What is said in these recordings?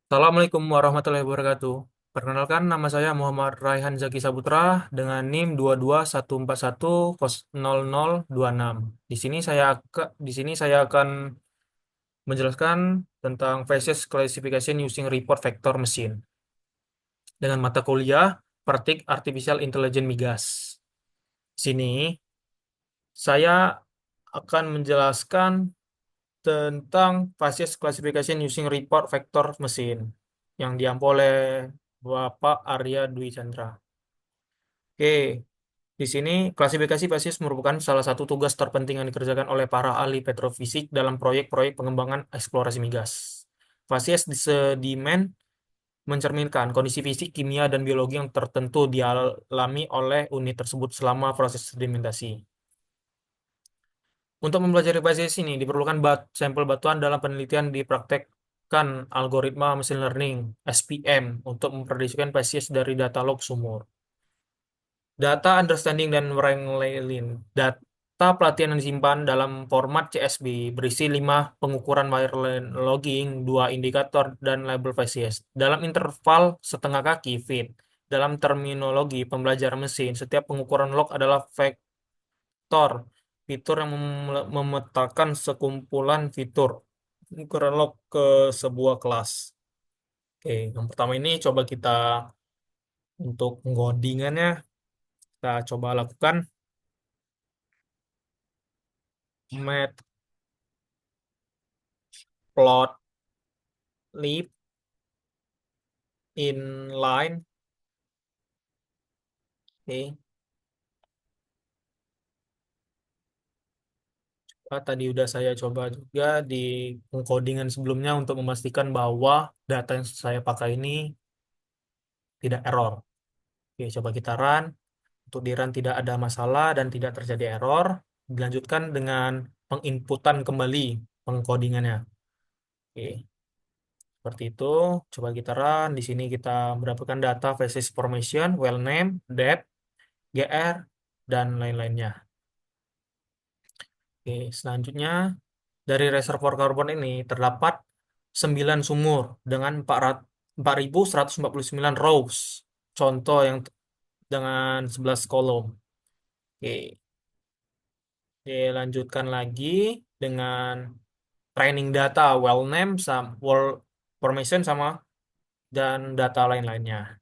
Assalamualaikum warahmatullahi wabarakatuh. Perkenalkan, nama saya Muhammad Raihan Zaki Saputra dengan NIM 221410026. Di sini saya akan menjelaskan tentang Facies Classification Using Report Vector Machine dengan mata kuliah Praktik Artificial Intelligence Migas. Di sini saya akan menjelaskan tentang Facies Classification Using Report Vector Machine yang diampu oleh Bapak Arya Dwi Chandra. Oke, di sini klasifikasi Facies merupakan salah satu tugas terpenting yang dikerjakan oleh para ahli petrofisik dalam proyek-proyek pengembangan eksplorasi migas. Facies di sedimen mencerminkan kondisi fisik, kimia, dan biologi yang tertentu dialami oleh unit tersebut selama proses sedimentasi. Untuk mempelajari basis ini, diperlukan sampel batuan dalam penelitian dipraktekkan algoritma machine learning (SPM) untuk memprediksikan basis dari data log sumur. Data understanding dan wrangling. Data pelatihan yang disimpan dalam format CSV berisi 5 pengukuran wireline logging, 2 indikator, dan label basis. Dalam interval setengah kaki feet. Dalam terminologi pembelajaran mesin, setiap pengukuran log adalah vektor fitur yang memetakan sekumpulan fitur ukuran log ke sebuah kelas. Oke, yang pertama ini coba kita untuk ngodingannya kita coba lakukan matplotlib inline. Oke, tadi udah saya coba juga di pengkodingan sebelumnya untuk memastikan bahwa data yang saya pakai ini tidak error. Oke, coba kita run. Untuk di run tidak ada masalah dan tidak terjadi error. Dilanjutkan dengan penginputan kembali pengkodingannya. Oke, seperti itu. Coba kita run. Di sini kita mendapatkan data facies formation, well name, depth, GR, dan lain-lainnya. Oke, selanjutnya dari reservoir karbon ini terdapat 9 sumur dengan 4.149 rows. Contoh yang dengan 11 kolom. Oke, dilanjutkan lagi dengan training data, well name, well formation sama dan data lain-lainnya.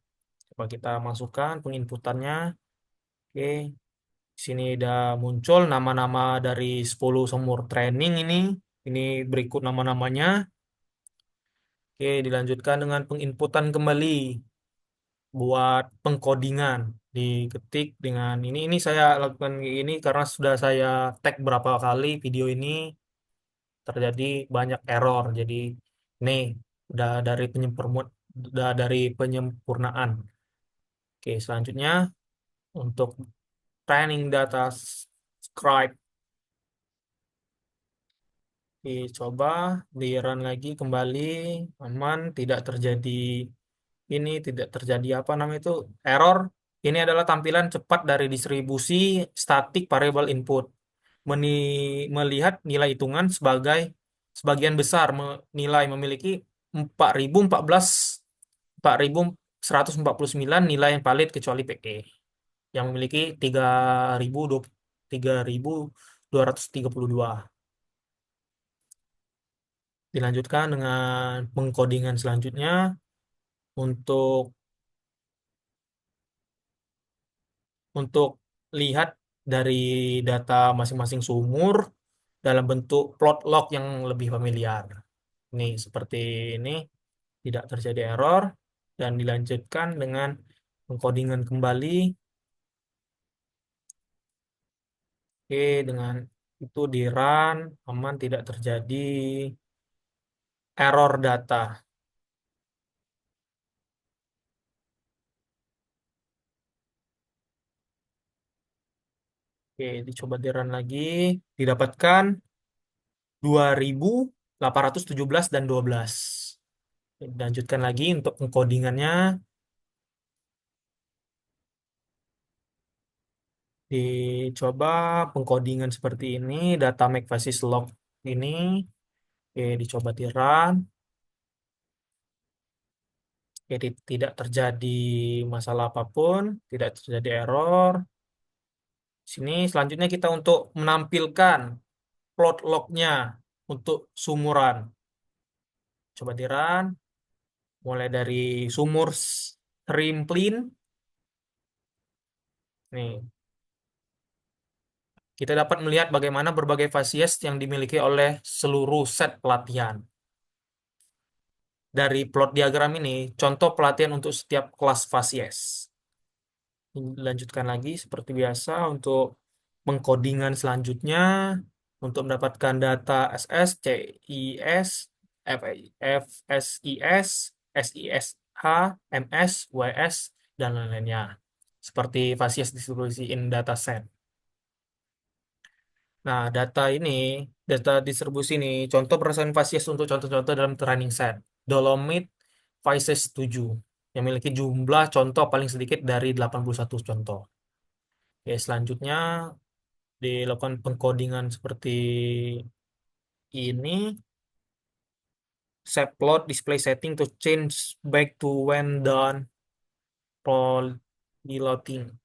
Coba kita masukkan penginputannya. Oke, di sini udah muncul nama-nama dari 10 sumur training ini. Ini berikut nama-namanya. Oke, dilanjutkan dengan penginputan kembali buat pengkodingan. Diketik dengan ini saya lakukan ini karena sudah saya tag berapa kali video ini terjadi banyak error. Jadi ini udah dari penyempurnaan. Oke, selanjutnya untuk training data scribe dicoba di run lagi kembali aman, tidak terjadi apa namanya itu error. Ini adalah tampilan cepat dari distribusi static variable input. Melihat nilai hitungan sebagian besar nilai memiliki 4.014 4.149 nilai yang valid kecuali PE yang memiliki 3.232. Dilanjutkan dengan pengkodingan selanjutnya untuk untuk lihat dari data masing-masing sumur dalam bentuk plot log yang lebih familiar. Ini seperti ini, tidak terjadi error, dan dilanjutkan dengan pengkodingan kembali. Oke, dengan itu di run, aman, tidak terjadi error data. Oke, dicoba di run lagi, didapatkan 2.817 dan 12. Dilanjutkan lagi untuk pengkodingannya. Dicoba pengkodingan seperti ini, data make basis log ini. Oke, dicoba di run. Jadi tidak terjadi masalah apapun, tidak terjadi error. Sini selanjutnya kita untuk menampilkan plot lognya untuk sumuran. Coba di run, mulai dari sumur Shrimplin. Nih, kita dapat melihat bagaimana berbagai fasies yang dimiliki oleh seluruh set pelatihan. Dari plot diagram ini, contoh pelatihan untuk setiap kelas fasies. Lanjutkan lagi seperti biasa untuk pengkodingan selanjutnya untuk mendapatkan data SS, CIS, FSIS, SISH, MS, WS, dan lain-lainnya. Seperti Fasies distribusi in dataset. Nah, data distribusi ini, contoh berdasarkan Fasies untuk contoh-contoh dalam training set. Dolomite Fasies 7, yang memiliki jumlah contoh paling sedikit dari 81 contoh. Oke, selanjutnya dilakukan pengkodingan seperti ini. Set plot display setting to change back to when done polyloading.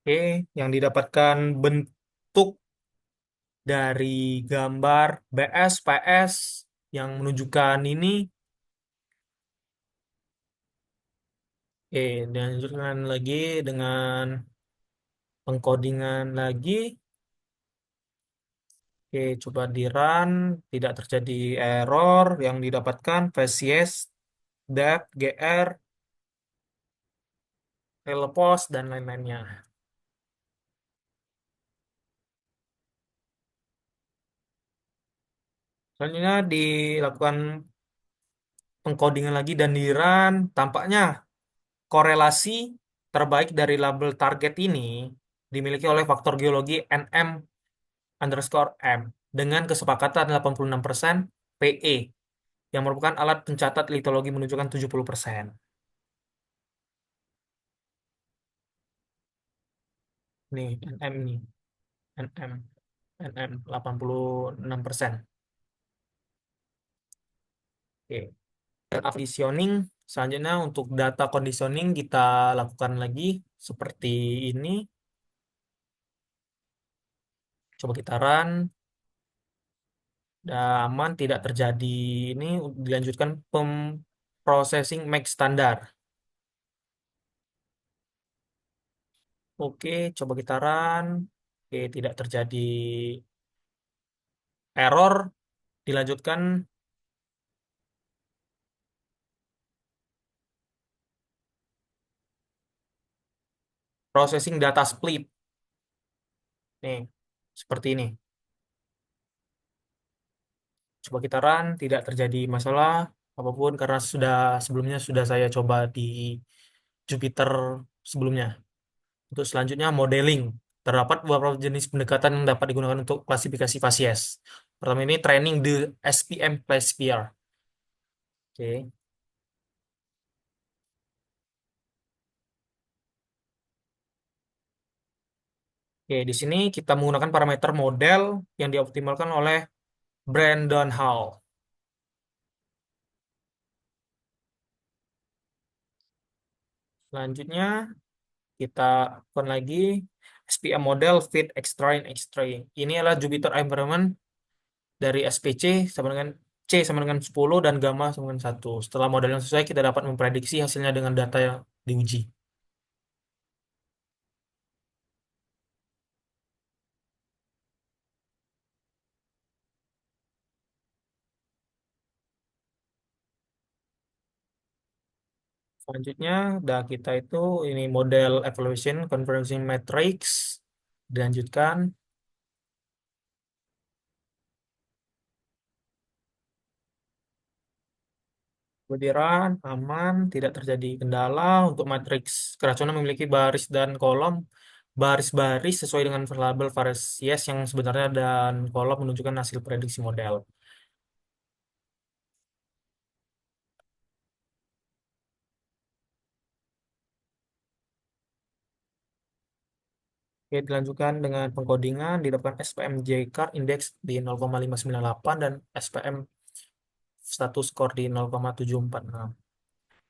Oke, yang didapatkan bentuk dari gambar BS, PS yang menunjukkan ini. Oke, dan lanjutkan lagi dengan pengkodingan lagi. Oke, coba di run, tidak terjadi error yang didapatkan VCS, DEP, GR, Telepos, dan lain-lainnya. Selanjutnya dilakukan pengkodingan lagi dan di run, tampaknya korelasi terbaik dari label target ini dimiliki oleh faktor geologi NM underscore M dengan kesepakatan 86% PE yang merupakan alat pencatat litologi menunjukkan 70%. Nih, NM nih, NM, NM 86%. Oke. Conditioning, selanjutnya untuk data conditioning kita lakukan lagi seperti ini. Coba kita run. Dan aman, tidak terjadi ini. Dilanjutkan processing make standar. Oke, coba kita run. Oke, tidak terjadi error. Dilanjutkan processing data split. Nih, seperti ini. Coba kita run, tidak terjadi masalah apapun karena sebelumnya sudah saya coba di Jupyter sebelumnya. Untuk selanjutnya modeling. Terdapat beberapa jenis pendekatan yang dapat digunakan untuk klasifikasi fasies. Pertama ini training the SPM classifier. Oke. Oke, di sini kita menggunakan parameter model yang dioptimalkan oleh Brandon Hall. Selanjutnya kita lakukan lagi SPM model fit extrain extrain. Ini adalah Jupyter environment dari SPC sama dengan C sama dengan 10 dan gamma sama dengan 1. Setelah model yang sesuai, kita dapat memprediksi hasilnya dengan data yang diuji. Selanjutnya, kita itu ini model evaluation conversion matrix dilanjutkan. Kemudian aman, tidak terjadi kendala untuk matriks keracunan memiliki baris dan kolom. Baris-baris sesuai dengan label varieties yang sebenarnya dan kolom menunjukkan hasil prediksi model. Oke, dilanjutkan dengan pengkodingan, didapatkan SPM J-card index di 0,598 dan SPM status score di 0,746.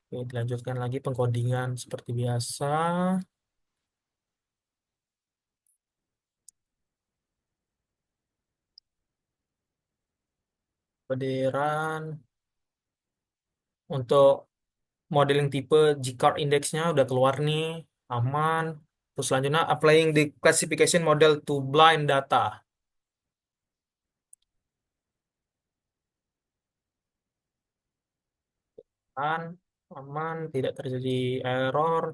Oke, dilanjutkan lagi pengkodingan seperti biasa. Bediran untuk modeling tipe G-card indexnya udah keluar nih, aman. Terus selanjutnya applying the classification model to blind data. Kan, aman, tidak terjadi error.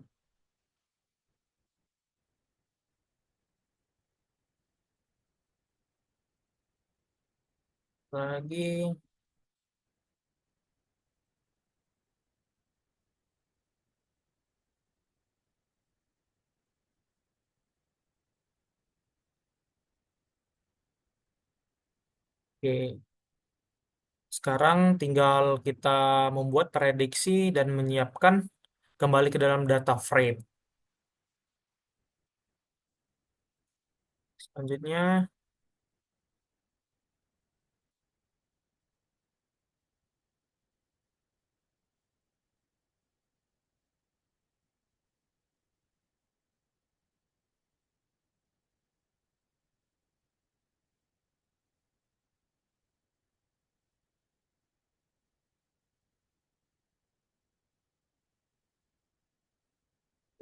Lagi, oke. Sekarang tinggal kita membuat prediksi dan menyiapkan kembali ke dalam data frame. Selanjutnya,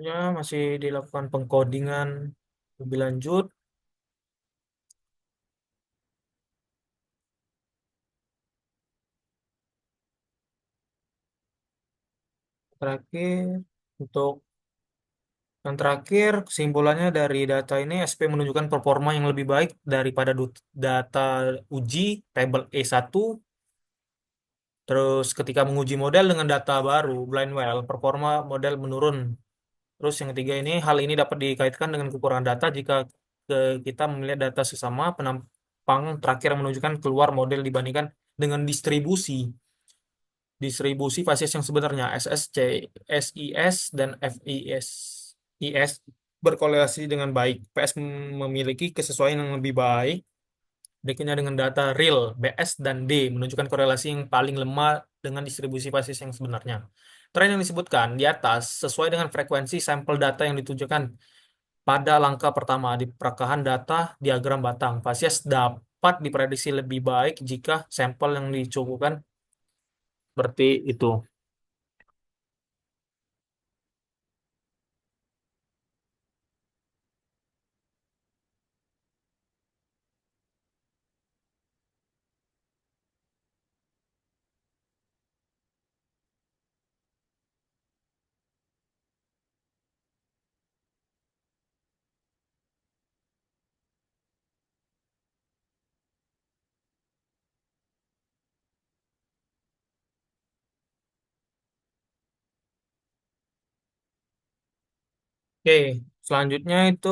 ya masih dilakukan pengkodingan lebih lanjut. Terakhir, untuk yang terakhir, kesimpulannya dari data ini, SP menunjukkan performa yang lebih baik daripada data uji tabel E1. Terus ketika menguji model dengan data baru, blind well, performa model menurun. Terus yang ketiga ini, hal ini dapat dikaitkan dengan kekurangan data jika kita melihat data sesama penampang terakhir yang menunjukkan keluar model dibandingkan dengan distribusi fases yang sebenarnya SSC, SIS, dan FIS. IS berkorelasi dengan baik. PS memiliki kesesuaian yang lebih baik berikutnya dengan data real BS dan D menunjukkan korelasi yang paling lemah dengan distribusi fasis yang sebenarnya. Tren yang disebutkan di atas sesuai dengan frekuensi sampel data yang ditunjukkan pada langkah pertama di perakahan data diagram batang. Fasies dapat diprediksi lebih baik jika sampel yang dicukupkan seperti itu. Oke, selanjutnya itu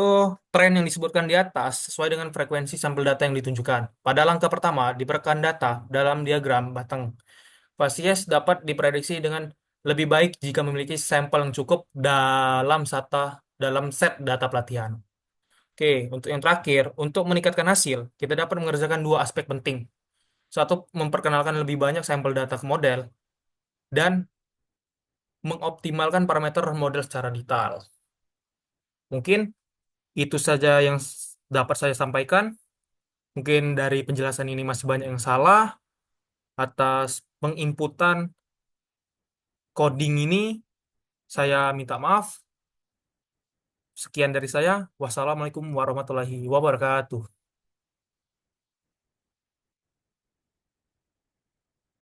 tren yang disebutkan di atas sesuai dengan frekuensi sampel data yang ditunjukkan. Pada langkah pertama, di perekaan data dalam diagram batang, Fasies dapat diprediksi dengan lebih baik jika memiliki sampel yang cukup dalam set data pelatihan. Oke, untuk yang terakhir, untuk meningkatkan hasil, kita dapat mengerjakan dua aspek penting. Satu, memperkenalkan lebih banyak sampel data ke model, dan mengoptimalkan parameter model secara detail. Mungkin itu saja yang dapat saya sampaikan. Mungkin dari penjelasan ini masih banyak yang salah. Atas penginputan coding ini, saya minta maaf. Sekian dari saya. Wassalamualaikum warahmatullahi wabarakatuh.